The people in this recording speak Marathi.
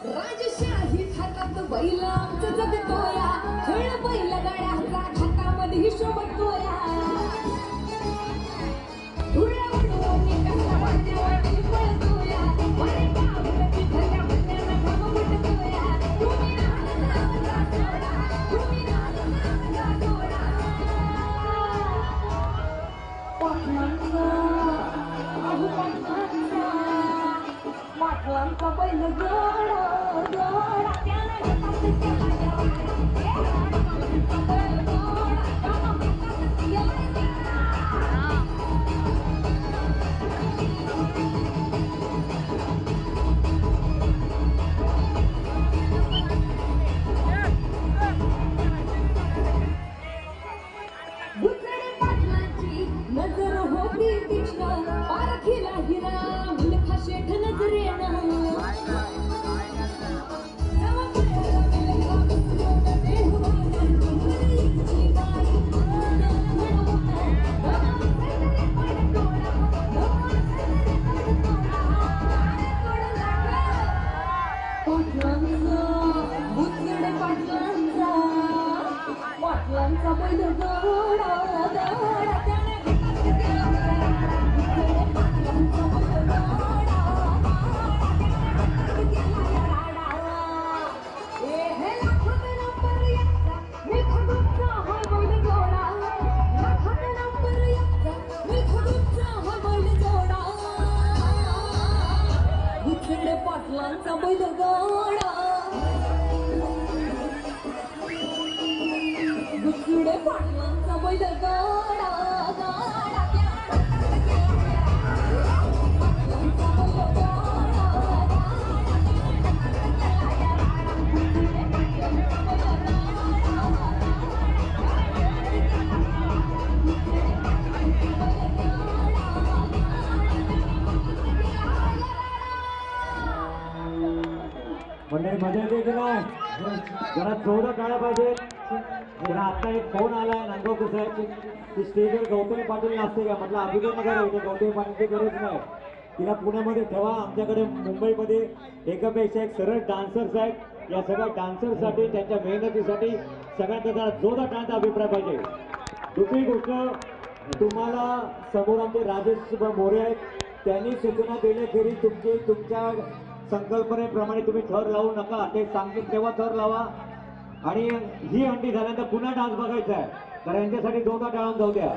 राजशाही हातात बैलांचं जगतोया, खेळ बैलगाड्याचा हातामध्ये हिशोब तोया. धुळ्या उडवून कसा वाड्यावरती पळतोया, वरे गावरती भल्या भल्याला घाम फुटतोया. तुम्ही नाचता जोडा, तुम्ही नाचता जोडा. पाटलांचा, अहो पाटलांचा, पाटलांचा बैलगाडा. नजर होती तीक्ष्ण, पारखीला हिरा मुलखा शेठ नजरेनं. पाटलांचा बैलगाडा. पाटलांचा बैलगाडा, गुचुडे पाटलांचा बैलगाडा. मंडळी मजा येते की नाही? जरा जोरात टाळ्या पाहिजे. जरा आता एक फोन आलाय नांदगाव साहेब की स्टेजवर गौतमी पाटील नसते का? म्हटलं अभिनय नका इथे गौतमी पाटीलची गरज नाही. तिला पुण्यामध्ये ठेवा. आमच्याकडे मुंबईमध्ये एकापेक्षा एक सरळ डान्सर्स आहेत. या सगळ्या डान्सर्ससाठी त्यांच्या मेहनतीसाठी सगळ्यांचा जरा जोरात टाळ्याचा अभिप्राय पाहिजे. दुसरी गोष्ट, तुम्हाला समोर आमचे राजेश मोरे आहेत. त्यांनी सूचना दिल्या की तुमच्या संकल्पनेप्रमाणे तुम्ही थर लावू नका. ते सांगतील तेव्हा थर लावा. आणि ही हंडी झाल्यानंतर पुन्हा डान्स बघायचा आहे. तर यांच्यासाठी जोरदार टाळून जाऊ द्या.